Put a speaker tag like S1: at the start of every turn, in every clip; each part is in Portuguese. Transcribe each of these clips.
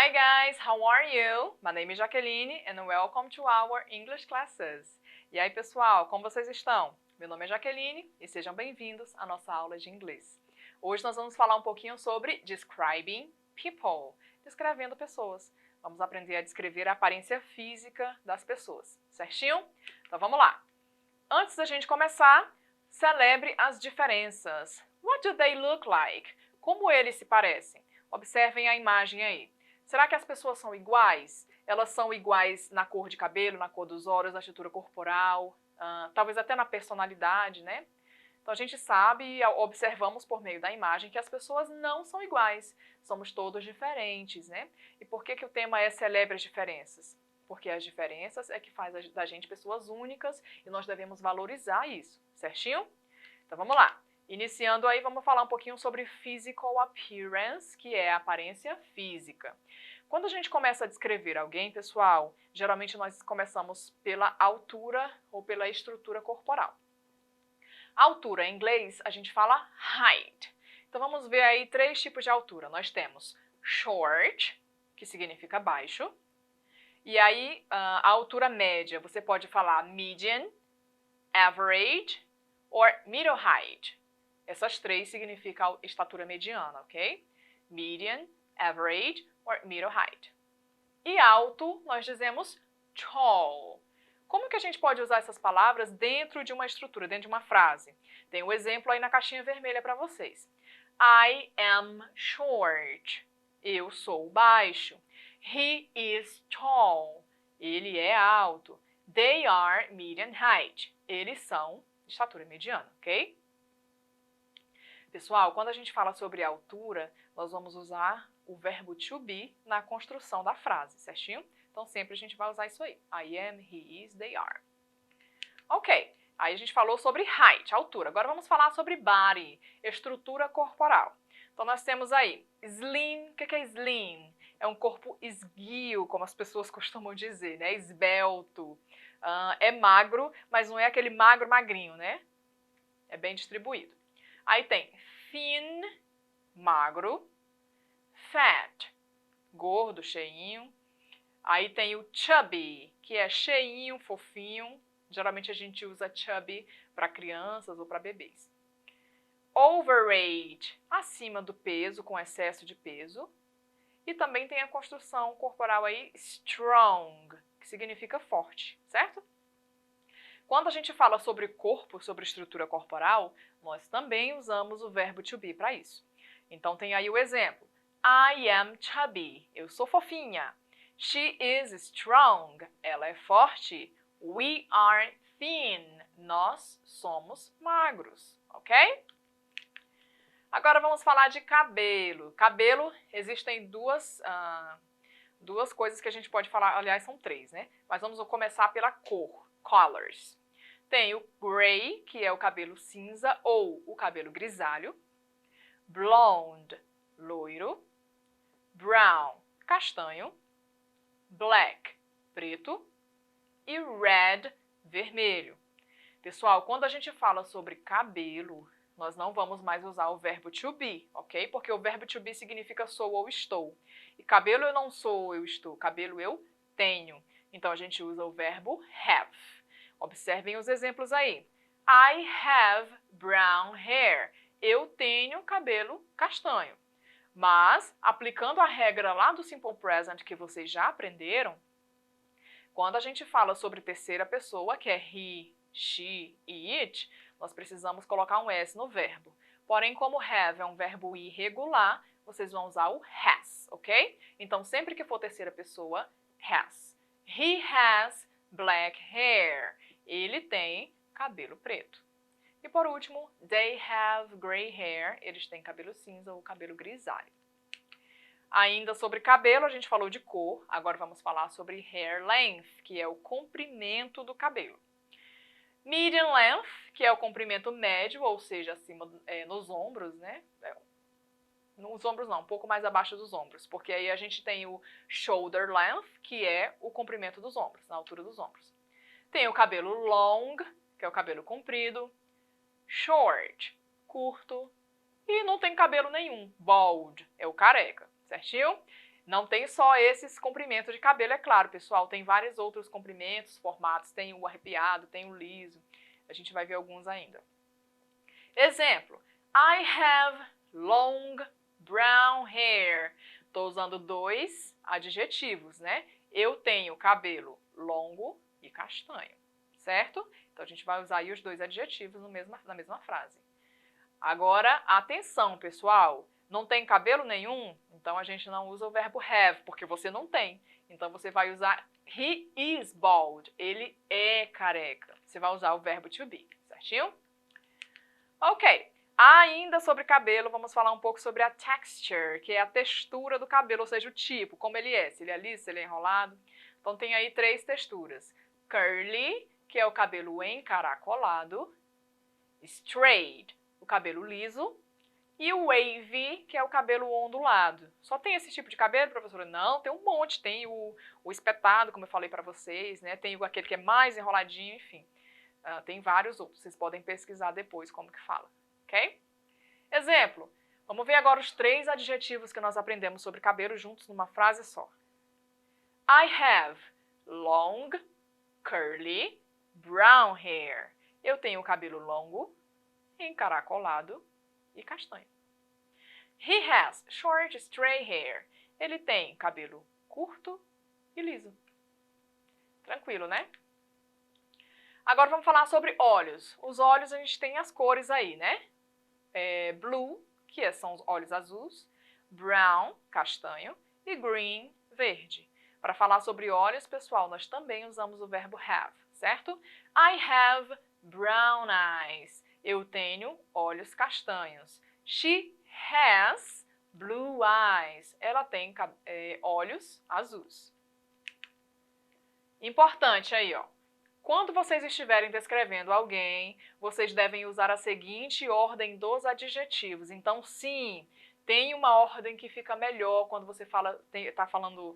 S1: Hi guys, how are you? My name is Jaqueline and welcome to our English classes. E aí pessoal, como vocês estão? Meu nome é Jaqueline e sejam bem-vindos à nossa aula de inglês. Hoje nós vamos falar um pouquinho sobre describing people, descrevendo pessoas. Vamos aprender a descrever a aparência física das pessoas, certinho? Então vamos lá. Antes da gente começar, celebre as diferenças. What do they look like? Como eles se parecem? Observem a imagem aí. Será que as pessoas são iguais? Elas são iguais na cor de cabelo, na cor dos olhos, na estrutura corporal, talvez até na personalidade, né? Então a gente sabe e observamos por meio da imagem que as pessoas não são iguais. Somos todos diferentes, né? E por que o tema é celebre as diferenças? Porque as diferenças é que faz da gente pessoas únicas e nós devemos valorizar isso, certinho? Então vamos lá. Iniciando aí, vamos falar um pouquinho sobre physical appearance, que é a aparência física. Quando a gente começa a descrever alguém, pessoal, geralmente nós começamos pela altura ou pela estrutura corporal. Altura, em inglês, a gente fala height. Então vamos ver aí três tipos de altura. Nós temos short, que significa baixo. E aí, a altura média, você pode falar median, average or middle height. Essas três significam estatura mediana, ok? Median, average or middle height. E alto, nós dizemos tall. Como que a gente pode usar essas palavras dentro de uma estrutura, dentro de uma frase? Tem um exemplo aí na caixinha vermelha para vocês. I am short. Eu sou baixo. He is tall. Ele é alto. They are median height. Eles são de estatura mediana, ok? Pessoal, quando a gente fala sobre altura, nós vamos usar o verbo to be na construção da frase, certinho? Então sempre a gente vai usar isso aí. I am, he is, they are. Ok, aí a gente falou sobre height, altura. Agora vamos falar sobre body, estrutura corporal. Então nós temos aí slim. O que é slim? É um corpo esguio, como as pessoas costumam dizer, né? Esbelto. É magro, mas não é aquele magro magrinho, né? É bem distribuído. Aí tem thin, magro, fat, gordo, cheinho. Aí tem o chubby, que é cheinho, fofinho. Geralmente a gente usa chubby para crianças ou para bebês. Overweight, acima do peso, com excesso de peso. E também tem a construção corporal aí, strong, que significa forte, certo? Quando a gente fala sobre corpo, sobre estrutura corporal, nós também usamos o verbo to be para isso. Então tem aí o exemplo. I am chubby. Eu sou fofinha. She is strong. Ela é forte. We are thin. Nós somos magros, ok? Agora vamos falar de cabelo. Cabelo, existem duas coisas que a gente pode falar, aliás, são três, né? Mas vamos começar pela cor. Colors. Tem o gray, que é o cabelo cinza ou o cabelo grisalho. Blonde, loiro. Brown, castanho. Black, preto. E red, vermelho. Pessoal, quando a gente fala sobre cabelo, nós não vamos mais usar o verbo to be, ok? Porque o verbo to be significa sou ou estou. E cabelo eu não sou ou eu estou, cabelo eu tenho. Então a gente usa o verbo have. Observem os exemplos aí. I have brown hair. Eu tenho cabelo castanho. Mas, aplicando a regra lá do Simple Present que vocês já aprenderam, quando a gente fala sobre terceira pessoa, que é he, she e it, nós precisamos colocar um S no verbo. Porém, como have é um verbo irregular, vocês vão usar o has, ok? Então, sempre que for terceira pessoa, has. He has black hair. Ele tem cabelo preto. E por último, they have gray hair. Eles têm cabelo cinza ou cabelo grisalho. Ainda sobre cabelo, a gente falou de cor. Agora vamos falar sobre hair length, que é o comprimento do cabelo. Medium length, que é o comprimento médio, ou seja, acima nos ombros, né? Nos ombros não, um pouco mais abaixo dos ombros, porque aí a gente tem o shoulder length, que é o comprimento dos ombros, na altura dos ombros. Tem o cabelo long, que é o cabelo comprido, short, curto, e não tem cabelo nenhum, bald, é o careca, certinho? Não tem só esses comprimentos de cabelo, é claro, pessoal. Tem vários outros comprimentos, formatos. Tem o arrepiado, tem o liso. A gente vai ver alguns ainda. Exemplo. I have long brown hair. Estou usando dois adjetivos, né? Eu tenho cabelo longo e castanho, certo? Então, a gente vai usar aí os dois adjetivos na mesma frase. Agora, atenção, pessoal. Não tem cabelo nenhum? Então, a gente não usa o verbo have, porque você não tem. Então, você vai usar he is bald. Ele é careca. Você vai usar o verbo to be, certinho? Ok. Ainda sobre cabelo, vamos falar um pouco sobre a texture, que é a textura do cabelo, ou seja, o tipo, como ele é. Se ele é liso, se ele é enrolado. Então, tem aí 3 texturas. Curly, que é o cabelo encaracolado. Straight, o cabelo liso. E o wavy, que é o cabelo ondulado. Só tem esse tipo de cabelo, professora? Não, tem um monte. Tem o espetado, como eu falei para vocês, né? Tem aquele que é mais enroladinho, enfim. Tem vários outros. Vocês podem pesquisar depois como que fala, ok? Exemplo. Vamos ver agora os 3 adjetivos que nós aprendemos sobre cabelo juntos numa frase só. I have long, curly, brown hair. Eu tenho cabelo longo, encaracolado e castanho. He has short, straight hair. Ele tem cabelo curto e liso. Tranquilo, né? Agora vamos falar sobre olhos. Os olhos a gente tem as cores aí, né? Blue, que são os olhos azuis, brown, castanho, e green, verde. Para falar sobre olhos, pessoal, nós também usamos o verbo have, certo? I have brown eyes. Eu tenho olhos castanhos. She has blue eyes. Ela tem olhos azuis. Importante aí, ó. Quando vocês estiverem descrevendo alguém, vocês devem usar a seguinte ordem dos adjetivos. Então, sim, tem uma ordem que fica melhor quando você está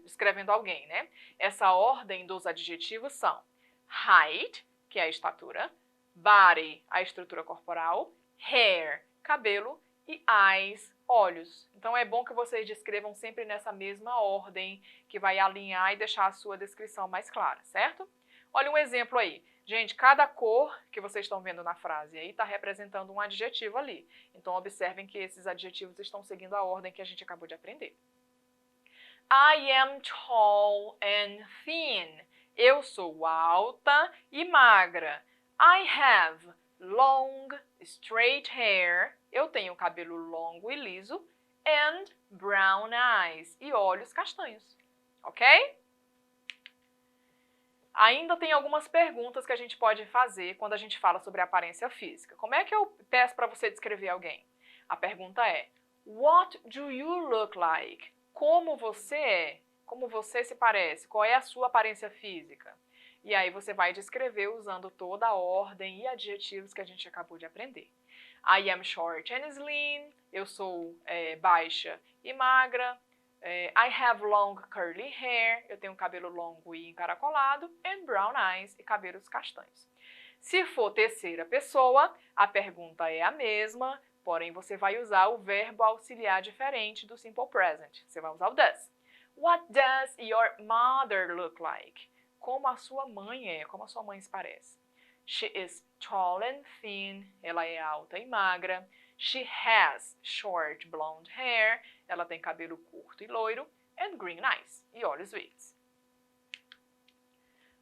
S1: descrevendo alguém, né? Essa ordem dos adjetivos são height, que é a estatura, body, a estrutura corporal, hair, cabelo e eyes, olhos. Então é bom que vocês descrevam sempre nessa mesma ordem, que vai alinhar e deixar a sua descrição mais clara, certo? Olha um exemplo aí. Gente, cada cor que vocês estão vendo na frase aí está representando um adjetivo ali. Então observem que esses adjetivos estão seguindo a ordem que a gente acabou de aprender. I am tall and thin. Eu sou alta e magra. I have long, straight hair. Eu tenho cabelo longo e liso. And brown eyes. E olhos castanhos. Ok? Ainda tem algumas perguntas que a gente pode fazer quando a gente fala sobre aparência física. Como é que eu peço para você descrever alguém? A pergunta é: What do you look like? Como você é? Como você se parece? Qual é a sua aparência física? E aí você vai descrever usando toda a ordem e adjetivos que a gente acabou de aprender. I am short and slim. Eu sou baixa e magra. I have long curly hair. Eu tenho cabelo longo e encaracolado. And brown eyes. E cabelos castanhos. Se for terceira pessoa, a pergunta é a mesma, porém você vai usar o verbo auxiliar diferente do simple present. Você vai usar o does. What does your mother look like? Como a sua mãe é, como a sua mãe se parece. She is tall and thin. Ela é alta e magra. She has short blonde hair. Ela tem cabelo curto e loiro. And green eyes. E olhos verdes.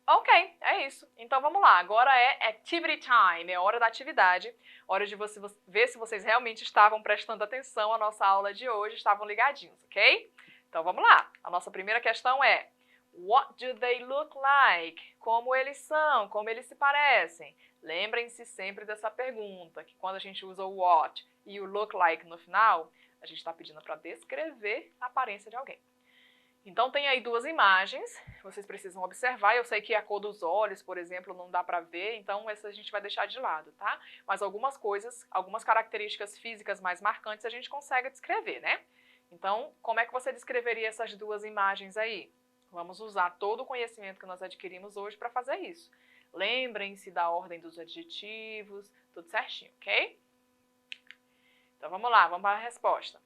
S1: Ok, é isso. Então vamos lá. Agora é activity time. É hora da atividade. Hora de você ver se vocês realmente estavam prestando atenção à nossa aula de hoje. Estavam ligadinhos, ok? Então vamos lá. A nossa primeira questão é: What do they look like? Como eles são? Como eles se parecem? Lembrem-se sempre dessa pergunta, que quando a gente usa o what e o look like no final, a gente está pedindo para descrever a aparência de alguém. Então tem aí 2 imagens, vocês precisam observar. Eu sei que a cor dos olhos, por exemplo, não dá para ver, então essa a gente vai deixar de lado, tá? Mas algumas coisas, algumas características físicas mais marcantes a gente consegue descrever, né? Então, como é que você descreveria essas 2 imagens aí? Vamos usar todo o conhecimento que nós adquirimos hoje para fazer isso. Lembrem-se da ordem dos adjetivos, tudo certinho, ok? Então vamos lá, vamos para a resposta.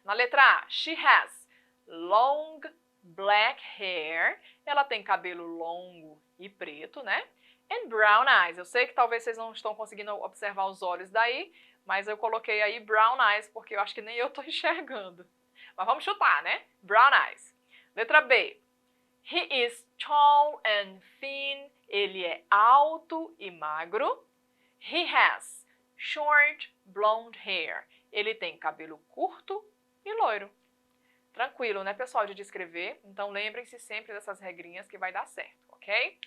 S1: Na letra A, she has long black hair. Ela tem cabelo longo e preto, né? And brown eyes. Eu sei que talvez vocês não estão conseguindo observar os olhos daí, mas eu coloquei aí brown eyes porque eu acho que nem eu estou enxergando. Mas vamos chutar, né? Brown eyes. Letra B. He is tall and thin. Ele é alto e magro. He has short blonde hair. Ele tem cabelo curto e loiro. Tranquilo, né, pessoal, de descrever? Então lembrem-se sempre dessas regrinhas que vai dar certo, ok?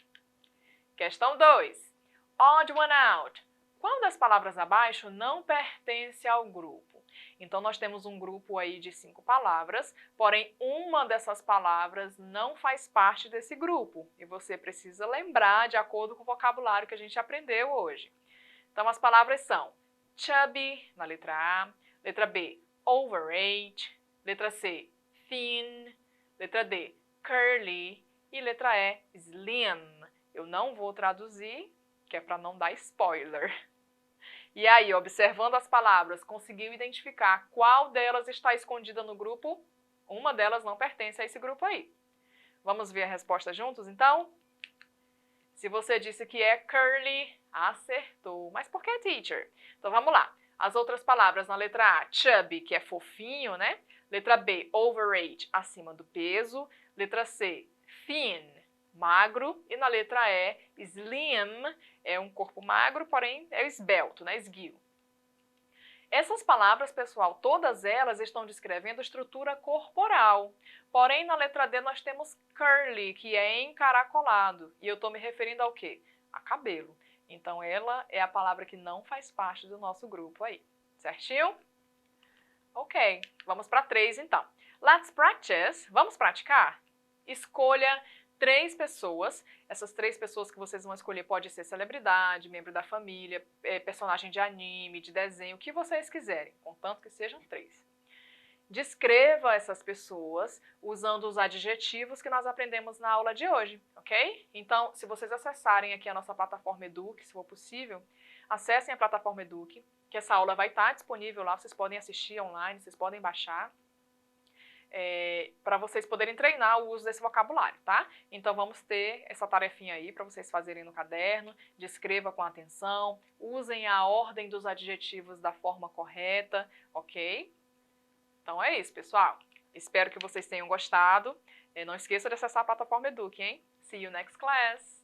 S1: Questão 2. Odd one out. Qual das palavras abaixo não pertence ao grupo? Então, nós temos um grupo aí de 5 palavras, porém, uma dessas palavras não faz parte desse grupo. E você precisa lembrar de acordo com o vocabulário que a gente aprendeu hoje. Então, as palavras são chubby, na letra A, letra B, overage, letra C, thin, letra D, curly e letra E, slim. Eu não vou traduzir, que é para não dar spoiler. E aí, observando as palavras, conseguiu identificar qual delas está escondida no grupo? Uma delas não pertence a esse grupo aí. Vamos ver a resposta juntos, então? Se você disse que é curly, acertou. Mas por que, teacher? Então, vamos lá. As outras palavras na letra A, chubby, que é fofinho, né? Letra B, overage, acima do peso. Letra C, thin, magro. E na letra E, slim, é um corpo magro, porém é esbelto, né? Esguio. Essas palavras, pessoal, todas elas estão descrevendo estrutura corporal. Porém, na letra D nós temos curly, que é encaracolado. E eu estou me referindo ao quê? A cabelo. Então, ela é a palavra que não faz parte do nosso grupo aí. Certinho? Ok, vamos para 3 então. Let's practice. Vamos praticar? Escolha 3 pessoas. Essas 3 pessoas que vocês vão escolher pode ser celebridade, membro da família, personagem de anime, de desenho, o que vocês quiserem, contanto que sejam 3. Descreva essas pessoas usando os adjetivos que nós aprendemos na aula de hoje, ok? Então, se vocês acessarem aqui a nossa plataforma Eduque, se for possível, acessem a plataforma Eduque, que essa aula vai estar disponível lá, vocês podem assistir online, vocês podem baixar. Para vocês poderem treinar o uso desse vocabulário, tá? Então, vamos ter essa tarefinha aí para vocês fazerem no caderno, descreva com atenção, usem a ordem dos adjetivos da forma correta, ok? Então, é isso, pessoal. Espero que vocês tenham gostado. Não esqueça de acessar a plataforma Eduque, hein? See you next class!